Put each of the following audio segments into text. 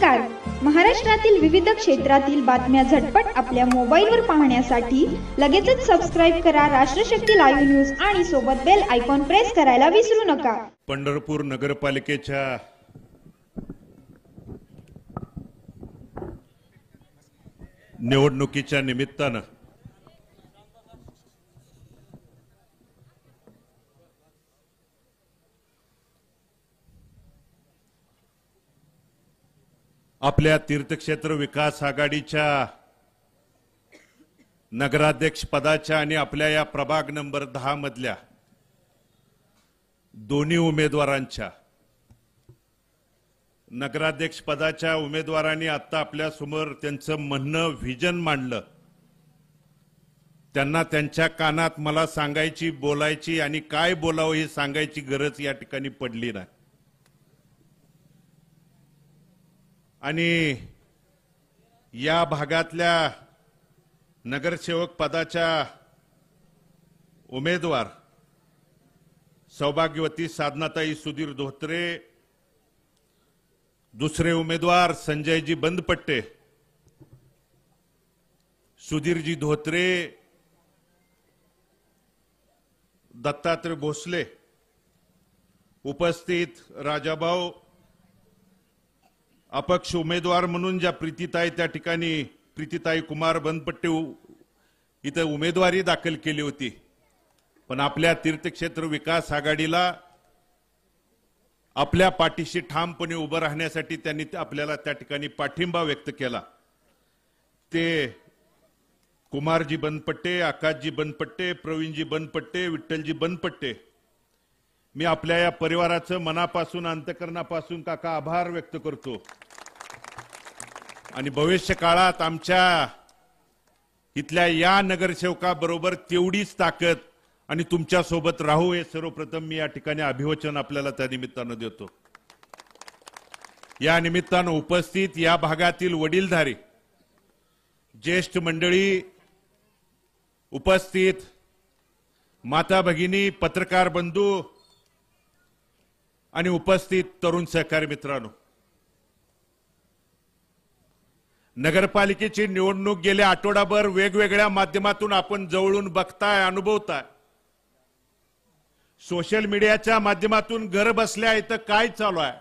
नमस्कार. महाराष्ट्रातील विविध क्षेत्रातील बातम्या झटपट आपल्या मोबाईलवर पाहण्यासाठी लगेचच सबस्क्राइब करा राष्ट्रशक्ती लाईव्ह न्यूज आणि सोबत बेल आयकॉन प्रेस करायला विसरू नका. पंढरपूर नगरपालिकेच्या निवडणुकीच्या निमित्तानं आपल्या तीर्थक्षेत्र विकास आघाडीच्या नगराध्यक्ष पदाच्या आणि आपल्या या प्रभाग नंबर 10 मधल्या दोन्ही उमेदवारांच्या नगराध्यक्ष पदाच्या उमेदवारांनी आता आपल्या समोर त्यांचं म्हणणं व्हिजन मांडलं. त्यांना त्यांच्या कानात मला सांगायची, बोलायची आणि काय बोलावं हे सांगायची गरज या ठिकाणी पडली नाही. आणि या भागातल्या नगरसेवक पदाच्या उमेदवार सौभाग्यवती साधनाताई सुधीर धोत्रे, दुसरे उमेदवार संजयजी बंदपट्टे, सुधीरजी धोत्रे, दत्तात्रय भोसले, उपस्थित राजाभाऊ, अपक्ष उमेदवार म्हणून ज्या प्रीतीताई त्या ठिकाणी प्रीतीताई कुमार बंदपट्टे इथं उमेदवारी दाखल केली होती, पण आपल्या तीर्थक्षेत्र विकास आघाडीला आपल्या पाठीशी ठामपणे उभं राहण्यासाठी त्यांनी आपल्याला त्या ठिकाणी पाठिंबा व्यक्त केला. ते कुमारजी बंदपट्टे, आकाशजी बंदपट्टे, प्रवीणजी बंदपट्टे, विठ्ठलजी बंदपट्टे, मी आपल्या या परिवाराचं मनापासून अंतःकरणापासून काका आभार व्यक्त करतो. आणि भविष्य काळात आमच्या इथल्या या नगरसेवकाबरोबर तेवढीच ताकद आणि तुमच्या सोबत राहू हे सर्वप्रथम मी या ठिकाणी अभिवचन आपल्याला त्या निमित्तानं देतो. या निमित्तानं उपस्थित या भागातील वडीलधारी ज्येष्ठ मंडळी, उपस्थित माता भगिनी, पत्रकार बंधू आणि उपस्थित तरुण सहकारी मित्रांनो, नगरपालिकेची निवडणूक गेल्या आठवडाभर वेगवेगळ्या माध्यमातून आपण जवळून बघताय, अनुभवताय. सोशल मीडियाच्या माध्यमातून घर बसल्या इथं काय चालू आहे.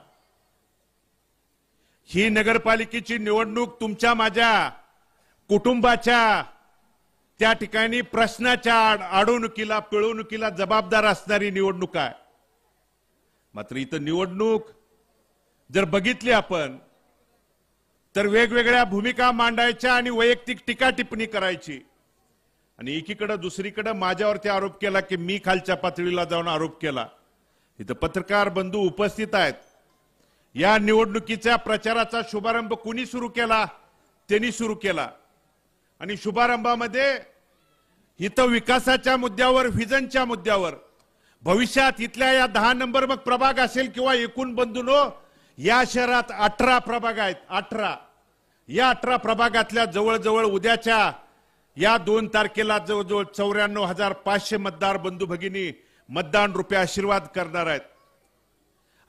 ही नगरपालिकेची निवडणूक तुमच्या माझ्या कुटुंबाच्या त्या ठिकाणी प्रश्नाच्या अडवणुकीला, पिळवणुकीला जबाबदार असणारी निवडणूक आहे. मात्र इथं निवडणूक जर बघितली आपण तर वेगवेगळ्या भूमिका मांडायच्या आणि वैयक्तिक टीका टिप्पणी करायची. आणि एकीकडे दुसरीकडे माझ्यावरती आरोप केला की मी खालच्या पातळीला जाऊन आरोप केला. इथं पत्रकार बंधू उपस्थित आहेत. या निवडणुकीच्या प्रचाराचा शुभारंभ कुणी सुरू केला? त्यांनी सुरू केला. आणि शुभारंभामध्ये इथं विकासाच्या मुद्द्यावर, व्हिजनच्या मुद्द्यावर, भविष्यात इथल्या या 10 नंबर मग प्रभाग असेल किंवा एकूण बंधूंनो, या शहरात 18 प्रभाग आहेत. 18 या 18 प्रभागातल्या जवळजवळ उद्याच्या या 2 तारखेला जवळजवळ 94,500 मतदार बंधू भगिनी मतदान रूपे आशीर्वाद करणार आहेत.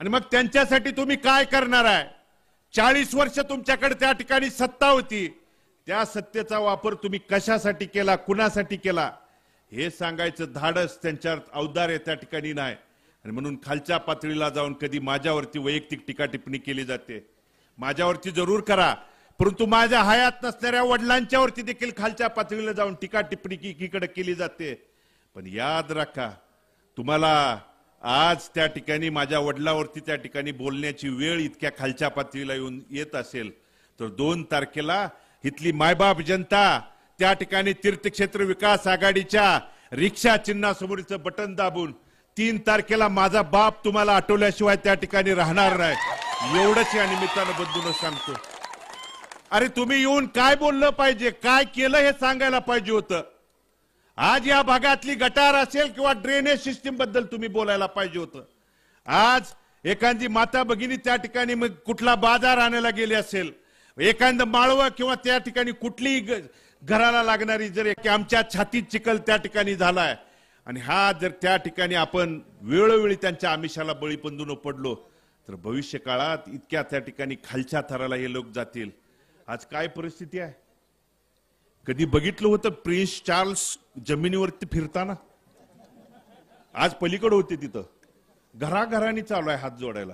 आणि मग त्यांच्यासाठी तुम्ही काय करणार आहे? 40 वर्ष तुमच्याकडे त्या ठिकाणी सत्ता होती. त्या सत्तेचा वापर तुम्ही कशासाठी केला, कुणासाठी केला हे सांगायचं धाडस त्यांच्यावर, औदार्य त्या ठिकाणी नाही. आणि म्हणून खालच्या पातळीला जाऊन कधी माझ्यावरती वैयक्तिक टीका टिप्पणी केली जाते. माझ्यावरती जरूर करा, परंतु माझ्या हयात नसणाऱ्या वडिलांच्यावरती देखील खालच्या पातळीला जाऊन टीका टिप्पणी एकीकडे केली जाते. पण याद राखा, तुम्हाला आज त्या ठिकाणी माझ्या वडिलांवरती त्या ठिकाणी बोलण्याची वेळ इतक्या खालच्या पातळीला येत असेल तर 2 तारखेला इथली मायबाप जनता त्या ठिकाणी तीर्थक्षेत्र विकास आघाडीच्या रिक्षा चिन्हासमोरचं बटन दाबून 3 तारखेला माझा बाप तुम्हाला आठवल्याशिवाय त्या ठिकाणी राहणार नाही. एवढंच या निमित्तानं बंधूंनो सांगतो. अरे तुम्ही येऊन काय बोललं पाहिजे, काय केलं हे सांगायला पाहिजे होतं. आज या भागातली गटार असेल किंवा ड्रेनेज सिस्टीम बद्दल तुम्ही बोलायला पाहिजे होतं. आज एखादी माता भगिनी त्या ठिकाणी मग कुठला बाजार आणायला गेली असेल, एखादं माळवं किंवा त्या ठिकाणी कुठलीही घराला लागणारी जर आमच्या छातीत चिखल त्या ठिकाणी झालाय आणि हा जर त्या ठिकाणी आपण वेळोवेळी त्यांच्या आमिषाला बळी बंधून पडलो तर भविष्य काळात इतक्या त्या ठिकाणी खालच्या थराला हे लोक जातील. आज काय परिस्थिती आहे? कधी बघितलं होतं प्रिन्स चार्ल्स जमिनीवरती फिरताना? आज पलीकडे होते तिथं, घराघरांनी चालू आहे हात जोडायला.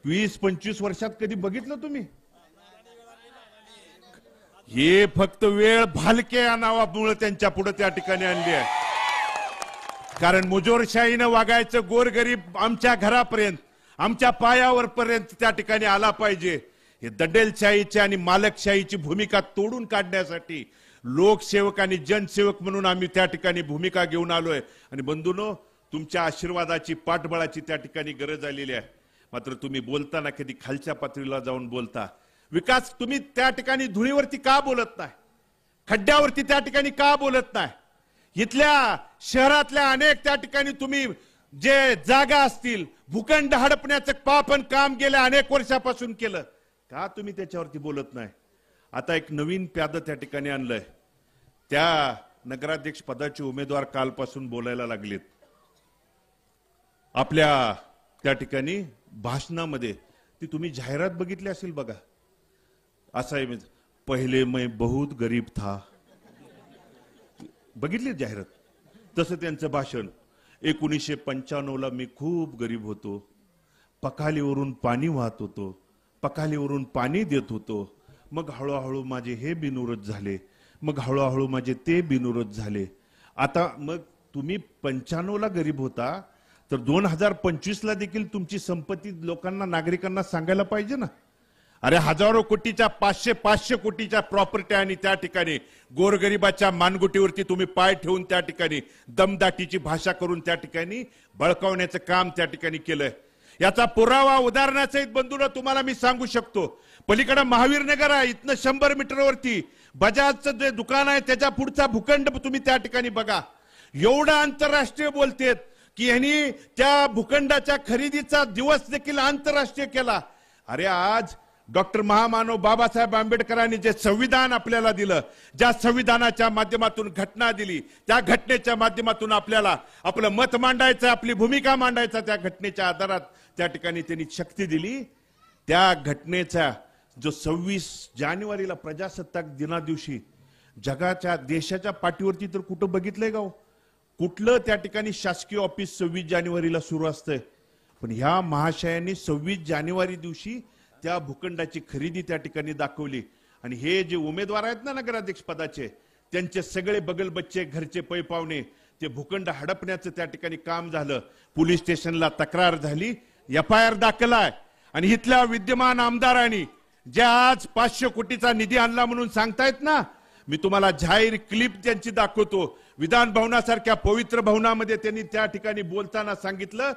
20-25 वर्षात कधी बघितलं तुम्ही? हे फक्त वेळ भालके या नावामुळे त्यांच्या पुढे त्या ठिकाणी आणली आहे. कारण मुजोरशाहीनं वागायचं, गोरगरीब आमच्या घरापर्यंत, आमच्या पायावर पर्यंत त्या ठिकाणी आला पाहिजे. हे दंडेलशाहीची आणि मालकशाहीची भूमिका तोडून काढण्यासाठी लोकसेवक आणि जनसेवक म्हणून आम्ही त्या ठिकाणी भूमिका घेऊन आलोय. आणि बंधूंनो, तुमच्या आशीर्वादाची, पाठबळाची त्या ठिकाणी गरज आलेली आहे. मात्र तुम्ही बोलताना कधी खालच्या पातळीला जाऊन बोलता. विकास तुम्ही त्या ठिकाणी धुळीवरती का बोलत नाही? खड्ड्यावरती त्या ठिकाणी का बोलत नाही? इथल्या शहरातल्या अनेक त्या ठिकाणी तुम्ही जे जागा असतील, भूखंड हडपण्याचं पापण काम गेल्या अनेक वर्षापासून केलं, का तुम्ही त्याच्यावरती बोलत नाही? आता एक नवीन प्याद त्या ठिकाणी आणलंय. त्या नगराध्यक्ष पदाचे उमेदवार कालपासून बोलायला लागलेत. आपल्या त्या ठिकाणी भाषणामध्ये ती तुम्ही जाहिरात बघितली असेल बघा. असा आहे, पहिले मैं बहुत गरीब था, बघितली जाहिरात? तसं त्यांचं भाषण. 1995ला मी खूप गरीब होतो, पखालीवरून पाणी वाहत होतो, पखालीवरून पाणी देत होतो. मग हळूहळू माझे हे बिनउरत झाले, मग हळूहळू माझे ते बिनउरत झाले. आता मग तुम्ही 95ला गरीब होता, तर 2025ला देखील तुमची संपत्ती लोकांना, नागरिकांना सांगायला पाहिजे ना. अरे हजारो कोटीच्या, 500 कोटीच्या प्रॉपर्टी आणि त्या ठिकाणी गोरगरिबाच्या मानगुटीवरती तुम्ही पाय ठेवून त्या ठिकाणी दमदाटीची भाषा करून त्या ठिकाणी बळकावण्याचं काम त्या ठिकाणी केलंय. याचा पुरावा उदाहरणासहित बंधूंनो तुम्हाला मी सांगू शकतो. पलीकडे महावीर नगर आहे, इथनं 100 मीटरवरती बजाजचं जे दुकान आहे त्याच्या पुढचा भूखंड तुम्ही त्या ठिकाणी बघा. एवढा आंतरराष्ट्रीय बोलतेत की यांनी त्या भूखंडाच्या खरेदीचा दिवस देखील आंतरराष्ट्रीय केला. अरे आज डॉक्टर महामानव बाबासाहेब आंबेडकरांनी जे संविधान आपल्याला दिलं, ज्या संविधानाच्या माध्यमातून घटना दिली, त्या घटनेच्या माध्यमातून आपल्याला आपलं मत मांडायचं, आपली भूमिका मांडायचा, त्या घटनेच्या आधारात त्या ठिकाणी त्यांनी शक्ती दिली. त्या घटनेचा जो 26 जानेवारीला प्रजासत्ताक दिना दिवशी जगाच्या, देशाच्या पाठीवरती तर कुठं बघितलंय गाव? कुठलं त्या ठिकाणी शासकीय ऑफिस 26 जानेवारीला सुरू असतंय? पण ह्या महाशयांनी 26 जानेवारी दिवशी त्या भूखंडाची खरेदी त्या ठिकाणी दाखवली. आणि हे जे उमेदवार आहेत ना नगराध्यक्ष पदाचे, त्यांचे सगळे बगल बच्चे, घरचे पै पावणे, ते भूखंड हडपण्याचं त्या ठिकाणी काम झालं. पोलीस स्टेशनला तक्रार झाली, FIR दाखल आहे. आणि इथल्या विद्यमान आमदारांनी जे आज 500 कोटीचा निधी आणला म्हणून सांगतायत ना, मी तुम्हाला जाहीर क्लिप त्यांची दाखवतो. विधान भवनासारख्या पवित्र भवनामध्ये त्यांनी त्या ठिकाणी बोलताना सांगितलं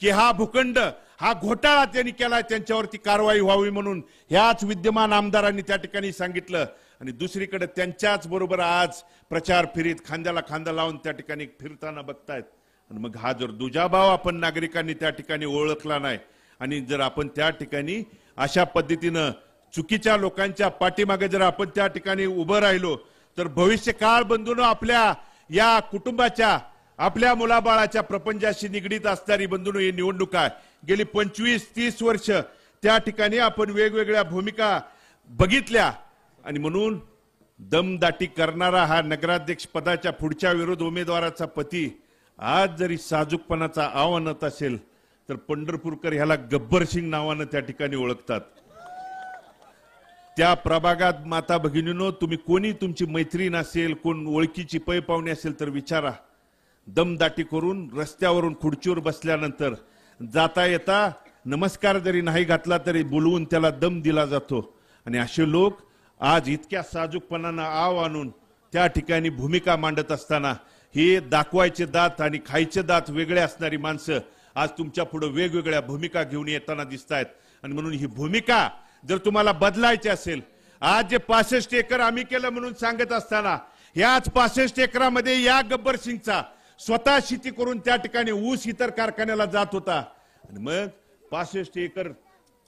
की हा भूखंड, हा घोटाळा त्यांनी केलाय, त्यांच्यावरती कारवाई व्हावी म्हणून ह्याच विद्यमान आमदारांनी त्या ठिकाणी सांगितलं. आणि दुसरीकडे त्यांच्याच बरोबर आज प्रचार फेरीत खांद्याला खांदा लावून त्या ठिकाणी फिरताना बघतायत. आणि मग हा जर दुजाभाव आपण नागरिकांनी त्या ठिकाणी ओळखला नाही, आणि जर आपण त्या ठिकाणी अशा पद्धतीनं चुकीच्या लोकांच्या पाठीमागे जर आपण त्या ठिकाणी उभं राहिलो, तर भविष्य काळ बंधूंनो आपल्या या कुटुंबाच्या, आपल्या मुलाबाळाच्या प्रपंचाशी निगडीत असणारी बंधूंनो ही निवडणूक आहे. गेली 25-30 वर्ष त्या ठिकाणी आपण वेगवेगळ्या भूमिका बघितल्या. आणि म्हणून दमदाटी करणारा हा नगराध्यक्ष पदाच्या पुढच्या विरोध उमेदवाराचा पती आज जरी साजूकपणाचा आव्हानात असेल, तर पंढरपूरकर ह्याला गब्बर सिंग नावानं त्या ठिकाणी ओळखतात. त्या प्रभागात माता भगिनींनो, तुम्ही कोणी तुमची मैत्रीण असेल, कोण ओळखीची पै पाहुणे असेल तर विचारा. दमदाटी करून रस्त्यावरून खुर्चीवर बसल्यानंतर जाता येता नमस्कार जरी नाही घातला तरी बोलवून त्याला दम दिला जातो. आणि असे लोक आज इतक्या साजूकपणानं आव आणून त्या ठिकाणी भूमिका मांडत असताना, हे दाखवायचे दात आणि खायचे दात वेगळे असणारी माणसं आज तुमच्या पुढे वेगवेगळ्या भूमिका घेऊन येताना दिसतायत. आणि म्हणून ही भूमिका जर तुम्हाला बदलायची असेल, आज जे 65 एकर आम्ही केलं म्हणून सांगत असताना, याच 65 एकरामध्ये या गब्बर सिंगचा स्वतः शेती करून त्या ठिकाणी ऊस इतर कारखान्याला जात होता. आणि मग 65 एकर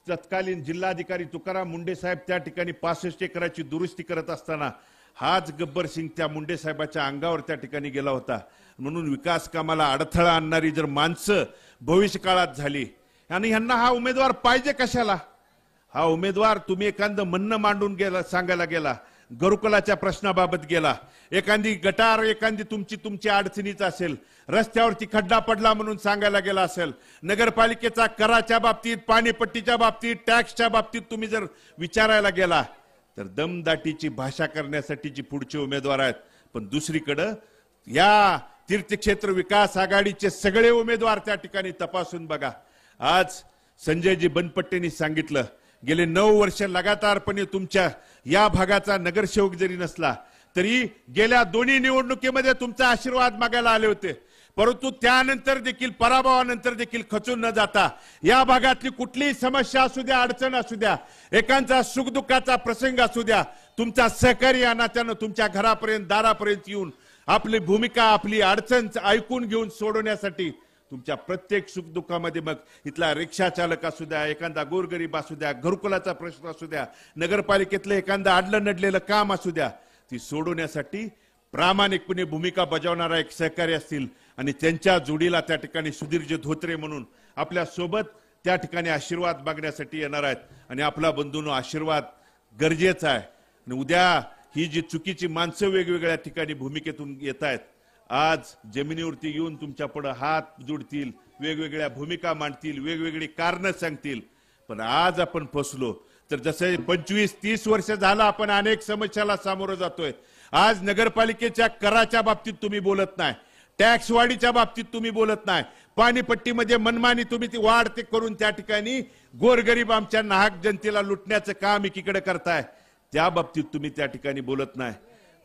तत्कालीन जिल्हाधिकारी तुकाराम मुंडे साहेब त्या ठिकाणी 65 एकराची दुरुस्ती करत असताना हाच गब्बर सिंग त्या मुंडे साहेबाच्या अंगावर त्या ठिकाणी गेला होता. म्हणून विकास कामाला अडथळा आणणारी जर माणसं भविष्य काळात झाली, आणि ह्यांना हा उमेदवार पाहिजे कशाला? हा उमेदवार तुम्ही एखादं म्हणणं मांडून गेला, सांगायला गेला, घरकुलाच्या प्रश्नाबाबत गेला, एखादी गटार, एखादी तुमची अडचणीच असेल, रस्त्यावरती खड्डा पडला म्हणून सांगायला गेला असेल, नगरपालिकेचा कराच्या बाबतीत, पाणीपट्टीच्या बाबतीत, टॅक्सच्या बाबतीत तुम्ही जर विचारायला गेला तर दमदाटीची भाषा करण्यासाठीची पुढचे उमेदवार आहेत. पण दुसरीकडे या तीर्थक्षेत्र विकास आघाडीचे सगळे उमेदवार त्या ठिकाणी तपासून बघा. आज संजयजी बनपट्टेंनी सांगितलं, गेले 9 वर्ष लगातारपणे तुमच्या या भागाचा नगरसेवक जरी नसला तरी गेल्या दोन्ही निवडणुकीमध्ये तुमचा आशीर्वाद मागायला आले होते, परंतु त्यानंतर देखील, पराभवानंतर देखील खचून न जाता या भागातली कुठलीही समस्या असू द्या, अडचण असू द्या, एकांचा सुखदुःखाचा प्रसंग असू द्या, तुमचा सहकारी या नात्यानं तुमच्या घरापर्यंत, दारापर्यंत येऊन आपली भूमिका, आपली अडचण ऐकून घेऊन सोडवण्यासाठी तुमच्या प्रत्येक सुखदुःखामध्ये, मग इथला रिक्षा चालक असू द्या, एखादा गोरगरीब असू द्या, घरकुलाचा प्रश्न असू द्या, नगरपालिकेतलं एखादं अडलं नडलेलं काम असू द्या, ती सोडवण्यासाठी प्रामाणिकपणे भूमिका बजावणारा एक सहकारी असतील आणि त्यांच्या जोडीला त्या ठिकाणी सुधीरजी धोत्रे म्हणून आपल्या सोबत त्या ठिकाणी आशीर्वाद मागण्यासाठी येणार आहेत. आणि आपला बंधूंनो, आशीर्वाद गरजेचा आहे. आणि उद्या ही जी चुकीची माणसं वेगवेगळ्या ठिकाणी भूमिकेतून येत आहेत, आज जमिनीवरती येऊन तुमच्या पुढे हात जोडतील, वेगवेगळ्या भूमिका मांडतील, वेगवेगळी कारणं सांगतील. पण आज आपण फसलो तर जसे 25-30 वर्ष झालं आपण अनेक समस्याला सामोरं जातोय. आज नगरपालिकेच्या कराच्या बाबतीत तुम्ही बोलत नाही, टॅक्स वाढीच्या बाबतीत तुम्ही बोलत नाही, पाणीपट्टीमध्ये मनमानी तुम्ही ती वाढ ते करून त्या ठिकाणी गोरगरीब आमच्या नाहक जनतेला लुटण्याचं काम एकीकडे करताय, त्या बाबतीत तुम्ही त्या ठिकाणी बोलत नाही.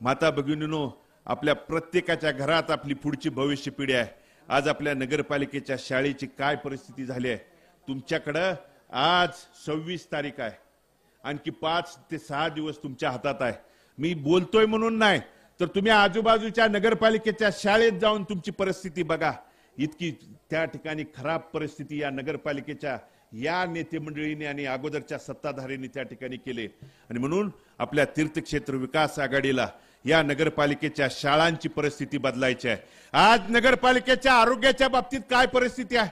माता भगिनींनो, आपल्या प्रत्येकाच्या घरात आपली पुढची भविष्य पिढी आहे. आज आपल्या नगरपालिकेच्या शाळेची काय परिस्थिती झाली आहे? तुमच्याकडं आज 26 तारीख आहे, आणखी 5 ते 6 दिवस तुमच्या हातात आहे. मी बोलतोय म्हणून नाही, तर तुम्ही आजूबाजूच्या नगरपालिकेच्या शाळेत जाऊन तुमची परिस्थिती बघा. इतकी त्या ठिकाणी खराब परिस्थिती या नगरपालिकेच्या या नेते मंडळीने आणि अगोदरच्या सत्ताधाऱ्यांनी त्या ठिकाणी केले. आणि म्हणून आपल्या तीर्थक्षेत्र विकास आघाडीला या नगरपालिकेच्या शाळांची परिस्थिती बदलायची आहे. आज नगरपालिकेच्या आरोग्याच्या बाबतीत काय परिस्थिती आहे?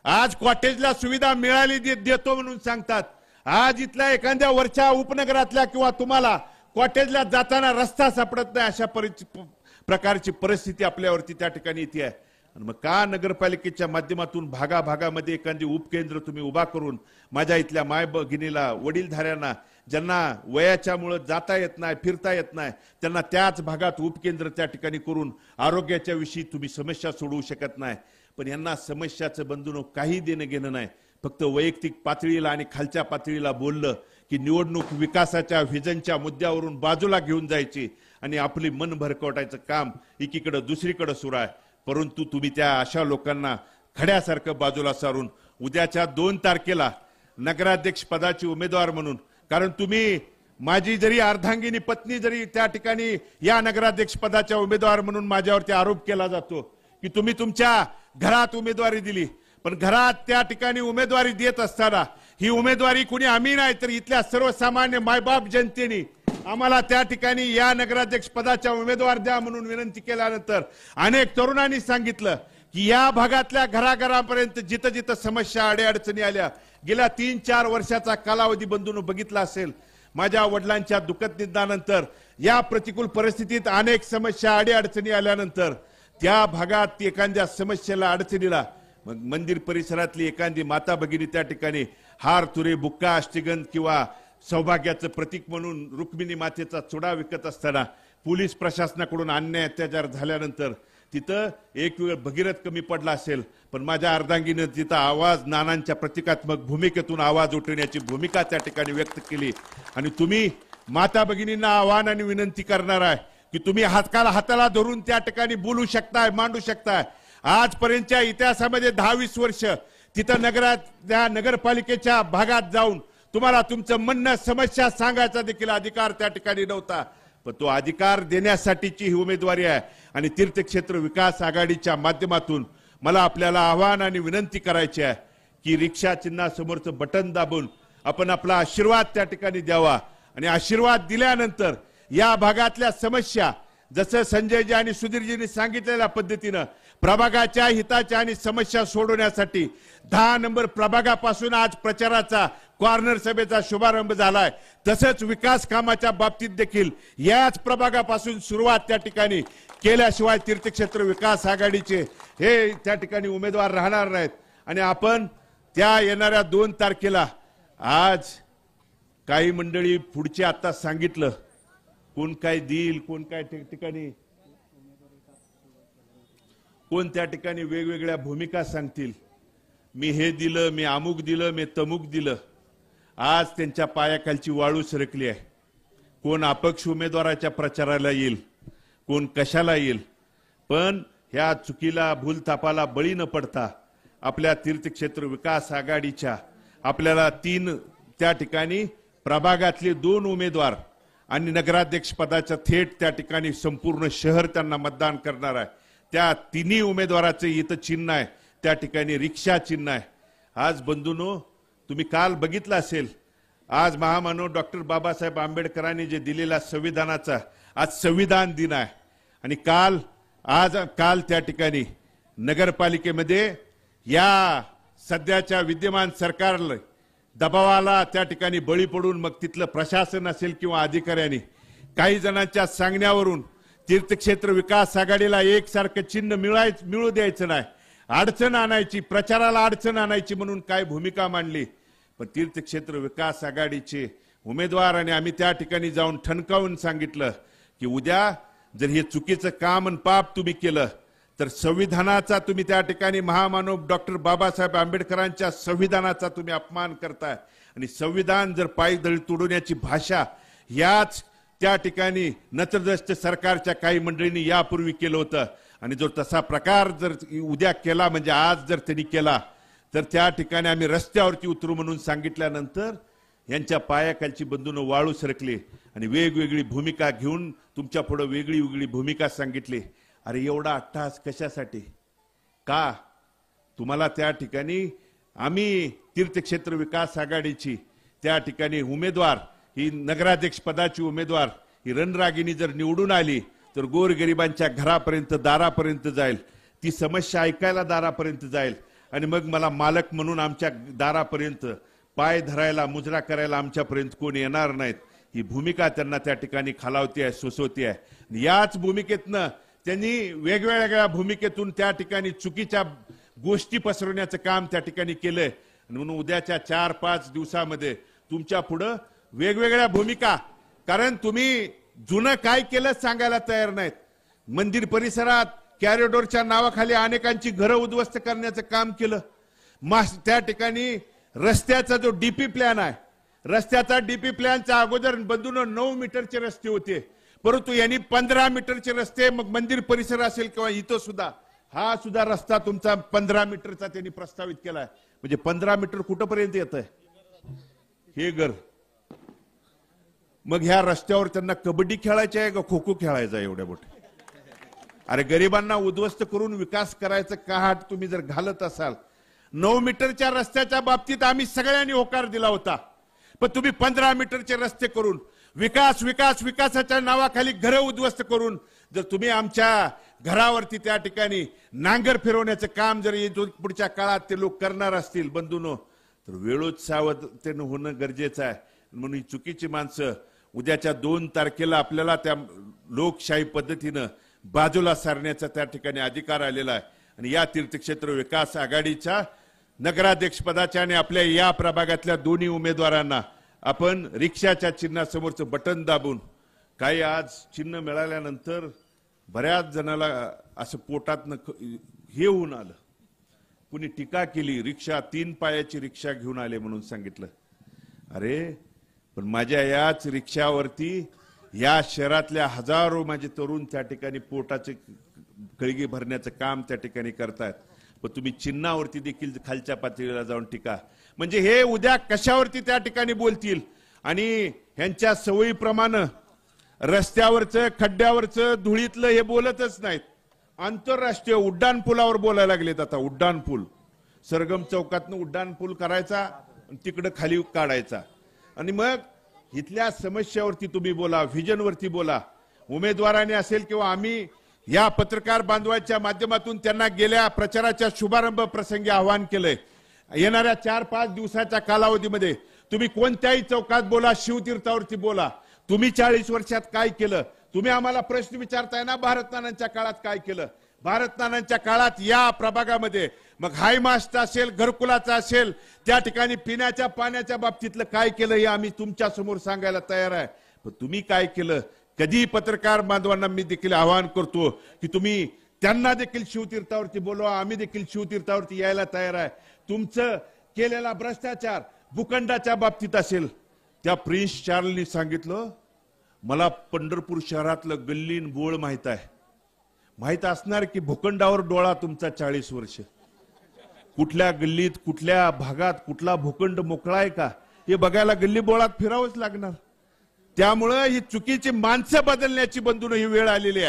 आज कॉटेजला सुविधा मिळाली देतो म्हणून सांगतात, आज इथल्या एखाद्या वरच्या उपनगरातल्या किंवा तुम्हाला कॉटेजला जाताना रस्ता सापडत नाही, अशा प्रकारची परिस्थिती आपल्यावरती त्या ठिकाणी येते आहे. आणि मग का नगरपालिकेच्या माध्यमातून भागाभागामध्ये एखादी उपकेंद्र तुम्ही उभा करून माझ्या इथल्या माय भगिनीला, वडीलधाऱ्यांना, ज्यांना वयाच्यामुळे जाता येत नाही, फिरता येत नाही, त्यांना त्याच भागात उपकेंद्र त्या ठिकाणी करून आरोग्याच्या विषयी तुम्ही समस्या सोडवू शकत नाही. पण यांना समस्याचं बंधून काही देणं घेणं नाही. फक्त वैयक्तिक पातळीला आणि खालच्या पातळीला बोललं की निवडणूक विकासाच्या व्हिजनच्या मुद्द्यावरून बाजूला घेऊन जायची आणि आपली मन भरकवटायचं काम एकीकडे दुसरीकडे सुरू आहे. परंतु तुम्ही त्या अशा लोकांना खड्यासारखं बाजूला सारून उद्याच्या 2 तारखेला नगराध्यक्ष पदाची उमेदवार म्हणून, कारण तुम्ही माझी जरी अर्धांगिनी पत्नी जरी त्या ठिकाणी या नगराध्यक्ष पदाच्या उमेदवार म्हणून माझ्यावरती आरोप केला जातो की तुम्ही तुमच्या घरात उमेदवारी दिली, पण घरात त्या ठिकाणी उमेदवारी देत असताना ही उमेदवारी कुणी आम्ही नाही तर इथल्या सर्वसामान्य मायबाप जनतेने आम्हाला त्या ठिकाणी या नगराध्यक्ष पदाच्या उमेदवार द्या म्हणून विनंती केल्यानंतर अनेक तरुणांनी सांगितलं की या भागातल्या घराघरापर्यंत जिथं जिथं समस्या अडीअडचणी आल्या, गेल्या 3-4 वर्षाचा कालावधी बंधून बघितला असेल. माझ्या वडिलांच्या दुःखद निधनानंतर या प्रतिकूल परिस्थितीत अनेक समस्या अडीअडचणी आल्यानंतर त्या भागात एखाद्या समस्येला, अडचणीला मग मंदिर परिसरातली एखादी माता भगिनी त्या ठिकाणी हार, तुरे, बुक्का, अष्टगंध किंवा सौभाग्याचं प्रतीक म्हणून रुक्मिणी मातेचा चुडा विकत असताना पोलीस प्रशासनाकडून अन्याय अत्याचार झाल्यानंतर तिथं एक वेळ भगीरथ कमी पडला असेल, पण माझ्या अर्धांगीनं तिथं आवाज, नानांच्या प्रतिकात्मक भूमिकेतून आवाज उठवण्याची भूमिका त्या ठिकाणी व्यक्त केली. आणि तुम्ही माता भगिनींना आव्हान आणि विनंती करणार आहे की तुम्ही हाताला धरून त्या ठिकाणी बोलू शकताय, मांडू शकताय. आजपर्यंतच्या इतिहासामध्ये 10-20 वर्ष तिथं त्या नगरपालिकेच्या भागात जाऊन तुम्हाला तुमचं म्हणणं, समस्या सांगायचा देखील अधिकार त्या ठिकाणी नव्हता. पण तो अधिकार देण्यासाठीची ही उमेदवारी आहे. आणि तीर्थक्षेत्र विकास आघाडीच्या माध्यमातून मला आपल्याला आव्हान आणि विनंती करायची आहे की रिक्षा चिन्हासमोरचं बटन दाबून आपण आपला आशीर्वाद त्या ठिकाणी द्यावा. आणि आशीर्वाद दिल्यानंतर या भागातल्या समस्या जसं संजयजी आणि सुधीरजींनी सांगितलेल्या पद्धतीनं प्रभागाच्या हिताच्या आणि समस्या सोडवण्यासाठी 10 नंबर प्रभागापासून आज प्रचाराचा कॉर्नर सभेचा शुभारंभ झालाय। तसंच विकास कामाच्या बाबतीत देखील याच प्रभागापासून सुरुवात त्या ठिकाणी केल्याशिवाय तीर्थक्षेत्र विकास आघाडीचे हे त्या ठिकाणी उमेदवार राहणार नाहीत। आणि आपण त्या येणाऱ्या 2 तारखेला आज काही मंडळी पुढचे आता सांगितलं कोण काय देईल कोण काय ठिकाणी कोण त्या ठिकाणी वेगवेगळ्या भूमिका सांगतील। मी हे दिलं मी अमुक दिलं मी तमुक दिलं। आज त्यांच्या पायाखालची वाळू सरकली आहे। कोण अपक्ष उमेदवाराच्या प्रचाराला येईल कोण कशाला येईल, पण ह्या चुकीला भूलथापाला बळी न पडता आपल्या तीर्थक्षेत्र विकास आघाडीच्या आपल्याला 3 त्या ठिकाणी प्रभागातले 2 उमेदवार आणि नगराध्यक्ष पदाच्या थेट त्या ठिकाणी संपूर्ण शहर त्यांना मतदान करणार आहे। त्या 3 उमेदवाराचे इथं चिन्ह आहे त्या ठिकाणी रिक्षा चिन्ह आहे। आज बंधूंनो तुम्ही काल बघितलं असेल आज महामानव डॉक्टर बाबासाहेब आंबेडकरांनी जे दिलेला संविधानाचा आज संविधान दिन आहे आणि काल त्या ठिकाणी नगरपालिकेमध्ये या सध्याच्या विद्यमान सरकारला दबावाला त्या ठिकाणी बळी पडून मग तिथलं प्रशासन असेल किंवा अधिकाऱ्यांनी काही जणांच्या सांगण्यावरून तीर्थक्षेत्र विकास आघाडीला एकसारखं चिन्ह मिळू द्यायचं नाही, अडचण आणायची प्रचाराला अडचण आणायची म्हणून काय भूमिका मांडली। पण तीर्थक्षेत्र विकास आघाडीचे उमेदवार आणि आम्ही त्या ठिकाणी जाऊन ठणकावून सांगितलं की उद्या जर हे चुकीचं काम आणि पाप तुम्ही केलं तर संविधानाचा तुम्ही त्या ठिकाणी महामानव डॉक्टर बाबासाहेब आंबेडकरांच्या संविधानाचा तुम्ही अपमान करताय आणि संविधान जर पायदळी तोडण्याची भाषा याच त्या ठिकाणी नतद्रष्ट सरकारच्या काही मंडळींनी यापूर्वी केलं होतं आणि जो तसा प्रकार जर उद्या केला म्हणजे आज जर त्यांनी केला तर त्या ठिकाणी आम्ही रस्त्यावरती उतरू म्हणून सांगितल्यानंतर यांच्या पायाखालची बंधूंनो वाळू सरकली आणि वेगवेगळी भूमिका घेऊन तुमच्या पुढे वेगळी वेगळी भूमिका सांगितली। अरे एवढा अट्टहास कशासाठी का? तुम्हाला त्या ठिकाणी आम्ही तीर्थक्षेत्र विकास आघाडीची त्या ठिकाणी उमेदवार ही नगराध्यक्ष पदाची उमेदवार ही रणरागिणी जर निवडून आली तर गोरगरिबांच्या घरापर्यंत दारापर्यंत जाईल, ती समस्या ऐकायला दारापर्यंत जाईल आणि मग मला मालक म्हणून आमच्या दारापर्यंत पाय धरायला मुजरा करायला आमच्यापर्यंत कोण येणार नाहीत। ही भूमिका त्यांना त्या ठिकाणी खालावती आहे सोसवती आहे। याच भूमिकेतनं त्यांनी वेगवेगळ्या भूमिकेतून त्या ठिकाणी चुकीच्या गोष्टी पसरवण्याचं काम त्या ठिकाणी केलंय म्हणून उद्याच्या 4-5 दिवसामध्ये तुमच्या पुढे वेगवेगळ्या भूमिका, कारण तुम्ही जुनं काय केलं सांगायला तयार नाहीत। मंदिर परिसरात कॉरिडॉरच्या नावाखाली अनेकांची घरं उद्ध्वस्त करण्याचं काम केलं। त्या ठिकाणी रस्त्याचा जो डीपी प्लॅन आहे रस्त्याचा डीपी प्लॅनच्या अगोदर बंधूंनो 9 मीटरचे रस्ते होते, परंतु यांनी 15 मीटरचे रस्ते मग मंदिर परिसर असेल किंवा इथं सुद्धा हा सुद्धा रस्ता तुमचा 15 मीटरचा त्यांनी प्रस्तावित केलाय। म्हणजे 15 मीटर कुठपर्यंत येत आहे हे घर? मग ह्या रस्त्यावर त्यांना कबड्डी खेळायची आहे का खो खो खेळायचा आहे एवढ्या मोठे? अरे गरिबांना उद्ध्वस्त करून विकास करायचं काहाट तुम्ही जर घालत असाल 9 मीटरच्या रस्त्याच्या बाबतीत आम्ही सगळ्यांनी होकार दिला होता, पण तुम्ही 15 मीटरचे रस्ते करून विकासाच्या नावाखाली घरं उद्ध्वस्त करून जर तुम्ही आमच्या घरावरती त्या ठिकाणी नांगर फिरवण्याचं काम जर पुढच्या काळात ते लोक करणार असतील बंधूंनो तर वेळोच सावधतेनं होणं गरजेचं आहे। म्हणून ही चुकीची माणसं उद्याच्या 2 तारखेला आपल्याला त्या लोकशाही पद्धतीनं बाजूला सारण्याचा त्या ठिकाणी अधिकार आलेला आहे आणि या तीर्थक्षेत्र विकास आघाडीच्या नगराध्यक्ष पदाच्या आणि आपल्या या प्रभागातल्या दोन्ही उमेदवारांना आपण रिक्षाच्या चिन्हासमोरचं बटन दाबून काही आज चिन्ह मिळाल्यानंतर बऱ्याच जणाला असं पोटातनं हे होऊन आलं, कुणी टीका केली, रिक्षा 3 पायाची रिक्षा घेऊन आले म्हणून सांगितलं। अरे पण माझ्या याच रिक्षावरती या शहरातल्या हजारो माझे तरुण त्या ठिकाणी पोटाचे कळगी भरण्याचं काम त्या ठिकाणी करतात, पण तुम्ही चिन्हावरती देखील खालच्या पातळीला जाऊन टीका म्हणजे हे उद्या कशावरती त्या ठिकाणी बोलतील। आणि ह्यांच्या सवयीप्रमाणे रस्त्यावरचं खड्ड्यावरचं धुळीतलं हे बोलतच नाहीत, आंतरराष्ट्रीय उड्डाण पुलावर बोलायला लागलेत। आता उड्डाण पूल सरगम चौकातनं उड्डाण पूल करायचा तिकडं खाली काढायचा आणि मग इथल्या समस्यावरती तुम्ही बोला, व्हिजनवरती बोला। उमेदवाराने असेल किंवा आम्ही या पत्रकार बांधवांच्या माध्यमातून त्यांना गेल्या प्रचाराच्या शुभारंभ प्रसंगी आवाहन केलंय. येणाऱ्या 4-5 दिवसाच्या कालावधीमध्ये तुम्ही कोणत्याही चौकात बोला, शिवतीर्थावरती बोला, तुम्ही 40 वर्षात काय केलं. तुम्ही आम्हाला प्रश्न विचारताय ना, भारत नानांच्या काळात काय केलं. भारत नानांच्या काळात या प्रभागामध्ये मग हायमास्ट असेल, घरकुलाचा असेल, त्या ठिकाणी पिण्याच्या पाण्याच्या बाबतीतलं काय केलं हे आम्ही तुमच्या समोर सांगायला तयार आहे. पण तुम्ही काय केलं. कधी पत्रकार बांधवांना मी देखील आवाहन करतो की तुम्ही त्यांना देखील शिवतीर्थावरती बोलवा, आम्ही देखील शिवतीर्थावरती यायला तयार आहे. तुमचं केलेला भ्रष्टाचार भूखंडाच्या बाबतीत असेल, त्या प्रिन्स चार्ल्सनी सांगितलं, मला पंढरपूर शहरातलं गल्लीन बोळ माहित आहे. माहित असणार की भूखंडावर डोळा तुमचा 40 वर्ष. कुठल्या गल्लीत, कुठल्या भागात, कुठला भूखंड मोकळा आहे का हे बघायला गल्ली बोळात फिरावंच लागणार. त्यामुळे ही चुकीची माणसं बदलण्याची बंधून ही वेळ आलेली आहे.